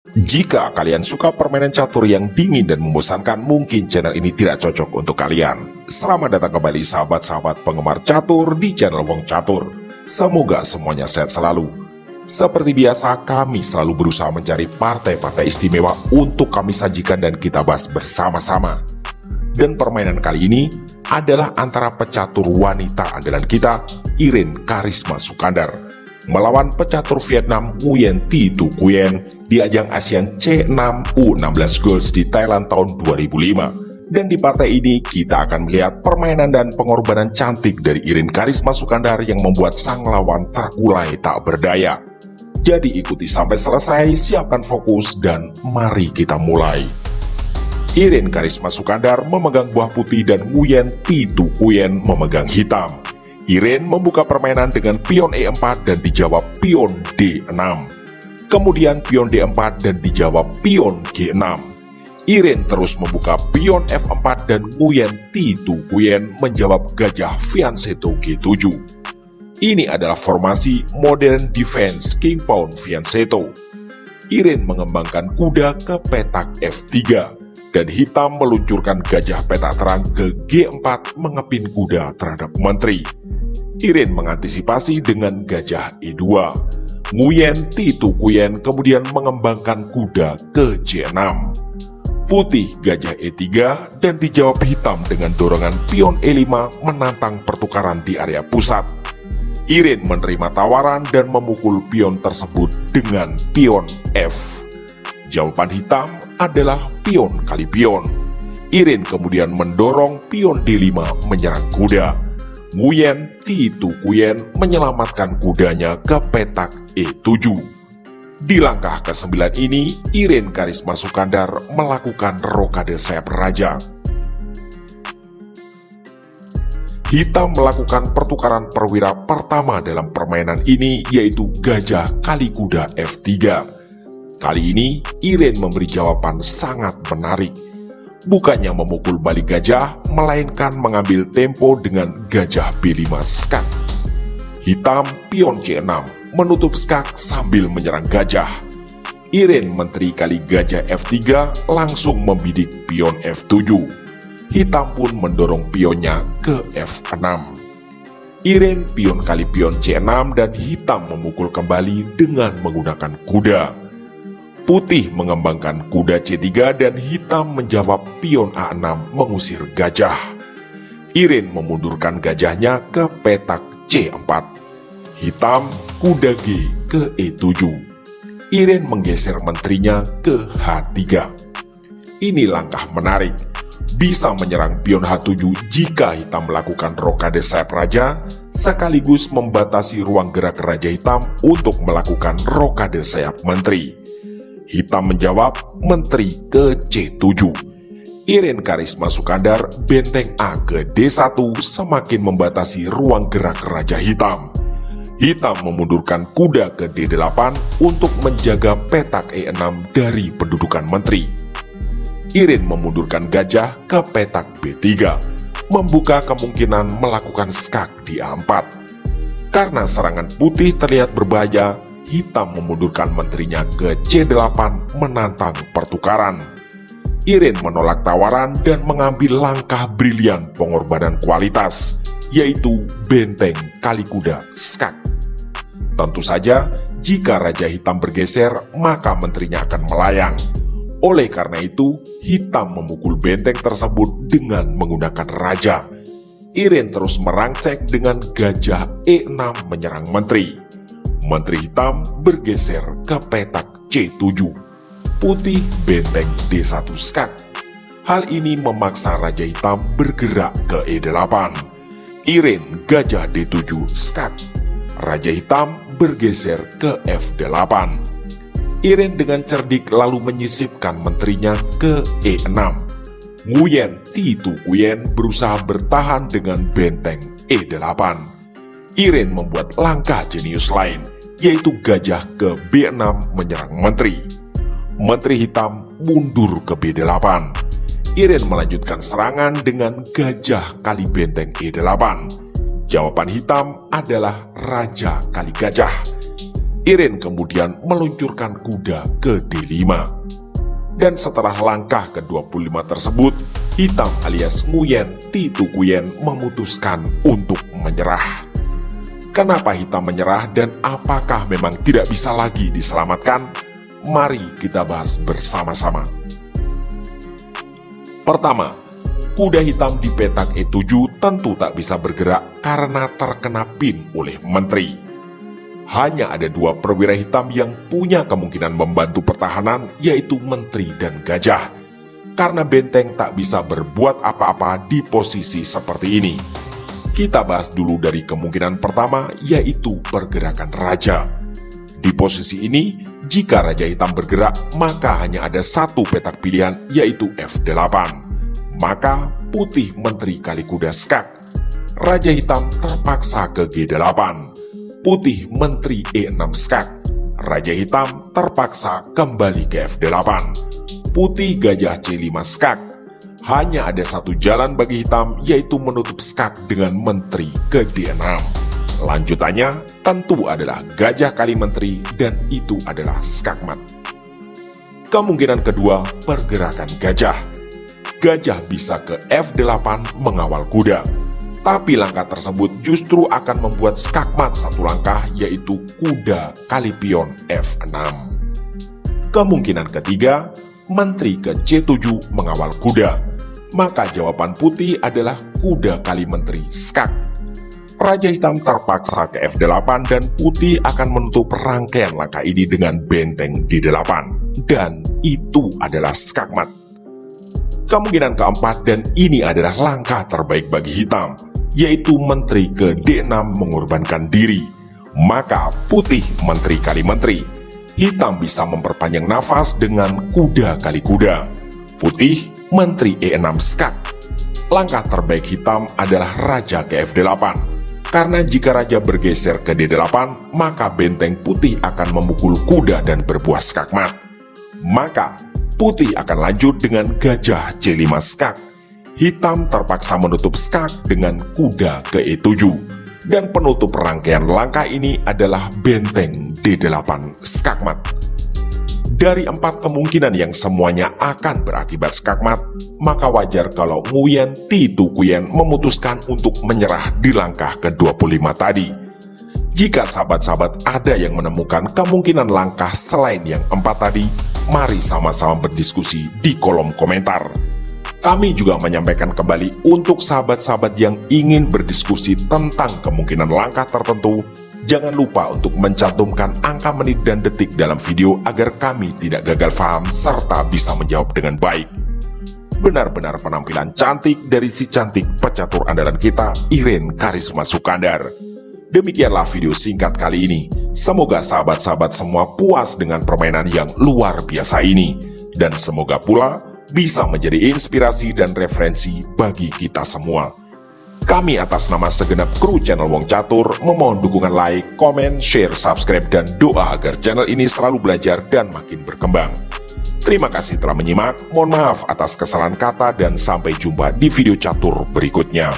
Jika kalian suka permainan catur yang dingin dan membosankan, mungkin channel ini tidak cocok untuk kalian. Selamat datang kembali sahabat-sahabat penggemar catur di channel Wong Catur. Semoga semuanya sehat selalu. Seperti biasa, kami selalu berusaha mencari partai-partai istimewa untuk kami sajikan dan kita bahas bersama-sama. Dan permainan kali ini adalah antara pecatur wanita andalan kita, Irene Karisma Sukandar, melawan pecatur Vietnam Nguyen Thi Tu Nguyen di ajang ASEAN C6 U16 Girls di Thailand tahun 2005. Dan di partai ini kita akan melihat permainan dan pengorbanan cantik dari Irene Karisma Sukandar yang membuat sang lawan terkulai tak berdaya. Jadi ikuti sampai selesai, siapkan fokus dan mari kita mulai. Irene Karisma Sukandar memegang buah putih dan Nguyen Thi Tu Nguyen memegang hitam. Irene membuka permainan dengan pion E4 dan dijawab pion D6. Kemudian pion D4 dan dijawab pion G6. Irene terus membuka pion F4 dan Nguyen Thi Tu Nguyen menjawab gajah fianchetto G7. Ini adalah formasi modern defense King Pawn fianchetto. Irene mengembangkan kuda ke petak F3 dan hitam meluncurkan gajah petak terang ke G4 mengepin kuda terhadap menteri. Irene mengantisipasi dengan gajah E2. Nguyen Thi Tu Nguyen kemudian mengembangkan kuda ke J6. Putih gajah E3 dan dijawab hitam dengan dorongan pion E5 menantang pertukaran di area pusat. Irene menerima tawaran dan memukul pion tersebut dengan pion F. Jawaban hitam adalah pion kali pion. Irene kemudian mendorong pion D5 menyerang kuda. Nguyen Thi Tu Nguyen menyelamatkan kudanya ke petak E7. Di langkah ke-9 ini, Irene Karisma Sukandar melakukan rokade sayap raja. Hitam melakukan pertukaran perwira pertama dalam permainan ini, yaitu gajah kali kuda F3. Kali ini, Irene memberi jawaban sangat menarik. Bukannya memukul balik gajah, melainkan mengambil tempo dengan gajah B5 skak. Hitam pion C6 menutup skak sambil menyerang gajah. Irene menteri kali gajah F3 langsung membidik pion F7. Hitam pun mendorong pionnya ke F6. Irene pion kali pion C6 dan hitam memukul kembali dengan menggunakan kuda. Putih mengembangkan kuda C3 dan hitam menjawab pion A6 mengusir gajah. Irene memundurkan gajahnya ke petak C4. Hitam kuda G ke E7. Irene menggeser menterinya ke H3. Ini langkah menarik. Bisa menyerang pion H7 jika hitam melakukan rokade sayap raja, sekaligus membatasi ruang gerak raja hitam untuk melakukan rokade sayap menteri. Hitam menjawab menteri ke C7. Irene Karisma Sukandar benteng A ke D1 semakin membatasi ruang gerak raja hitam. Hitam memundurkan kuda ke D8 untuk menjaga petak E6 dari pendudukan menteri. Irene memundurkan gajah ke petak B3, membuka kemungkinan melakukan skak di A4. Karena serangan putih terlihat berbahaya, hitam memundurkan menterinya ke C8 menantang pertukaran. Irene menolak tawaran dan mengambil langkah brilian pengorbanan kualitas, yaitu benteng kali kuda skak. Tentu saja, jika raja hitam bergeser, maka menterinya akan melayang. Oleh karena itu, hitam memukul benteng tersebut dengan menggunakan raja. Irene terus merangsek dengan gajah E6 menyerang menteri. Menteri hitam bergeser ke petak C7. Putih benteng D1 skak. Hal ini memaksa raja hitam bergerak ke E8. Irene gajah D7 skak. Raja hitam bergeser ke F8. Irene dengan cerdik lalu menyisipkan menterinya ke E6. Nguyen Thi Tu Nguyen berusaha bertahan dengan benteng E8. Irene membuat langkah jenius lain, yaitu gajah ke B6 menyerang menteri. Menteri hitam mundur ke B8. Irene melanjutkan serangan dengan gajah kali benteng E8. Jawaban hitam adalah raja kali gajah. Iren kemudian meluncurkan kuda ke D5. Dan setelah langkah ke-25 tersebut, hitam alias Nguyen Titu Kuyen memutuskan untuk menyerah. Kenapa hitam menyerah dan apakah memang tidak bisa lagi diselamatkan? Mari kita bahas bersama-sama. Pertama, kuda hitam di petak E7 tentu tak bisa bergerak karena terkena pin oleh menteri. Hanya ada dua perwira hitam yang punya kemungkinan membantu pertahanan, yaitu menteri dan gajah. Karena benteng tak bisa berbuat apa-apa di posisi seperti ini. Kita bahas dulu dari kemungkinan pertama, yaitu pergerakan raja. Di posisi ini, jika raja hitam bergerak, maka hanya ada satu petak pilihan, yaitu F8. Maka putih menteri kali kuda skak. Raja hitam terpaksa ke G8. Putih menteri E6 skak. Raja hitam terpaksa kembali ke F8. Putih gajah C5 skak. Hanya ada satu jalan bagi hitam, yaitu menutup skak dengan menteri ke D6. Lanjutannya tentu adalah gajah kali menteri, dan itu adalah skakmat. Kemungkinan kedua, pergerakan gajah. Gajah bisa ke F8 mengawal kuda. Tapi langkah tersebut justru akan membuat skakmat satu langkah, yaitu kuda kali pion F6. Kemungkinan ketiga, menteri ke C7 mengawal kuda. Maka jawaban putih adalah kuda kali menteri skak. Raja hitam terpaksa ke F8 dan putih akan menutup rangkaian langkah ini dengan benteng D8. Dan itu adalah skakmat. Kemungkinan keempat, dan ini adalah langkah terbaik bagi hitam, yaitu menteri ke D6 mengorbankan diri. Maka putih menteri kali menteri. Hitam bisa memperpanjang nafas dengan kuda kali kuda. Putih menteri E6 skak. Langkah terbaik hitam adalah raja ke F8. Karena jika raja bergeser ke D8, maka benteng putih akan memukul kuda dan berbuah skakmat. Maka putih akan lanjut dengan gajah C5 skak. Hitam terpaksa menutup skak dengan kuda ke E7. Dan penutup rangkaian langkah ini adalah benteng D8 skakmat. Dari 4 kemungkinan yang semuanya akan berakibat skakmat, maka wajar kalau Nguyen Titu Kuyen memutuskan untuk menyerah di langkah ke-25 tadi. Jika sahabat-sahabat ada yang menemukan kemungkinan langkah selain yang 4 tadi, mari sama-sama berdiskusi di kolom komentar. Kami juga menyampaikan kembali untuk sahabat-sahabat yang ingin berdiskusi tentang kemungkinan langkah tertentu, jangan lupa untuk mencantumkan angka menit dan detik dalam video agar kami tidak gagal paham serta bisa menjawab dengan baik. Benar-benar penampilan cantik dari si cantik pecatur andalan kita, Iren Karisma Sukandar. Demikianlah video singkat kali ini. Semoga sahabat-sahabat semua puas dengan permainan yang luar biasa ini. Dan semoga pula bisa menjadi inspirasi dan referensi bagi kita semua. Kami atas nama segenap kru channel Wong Catur memohon dukungan like, komen, share, subscribe, dan doa agar channel ini selalu belajar dan makin berkembang. Terima kasih telah menyimak, mohon maaf atas kesalahan kata dan sampai jumpa di video catur berikutnya.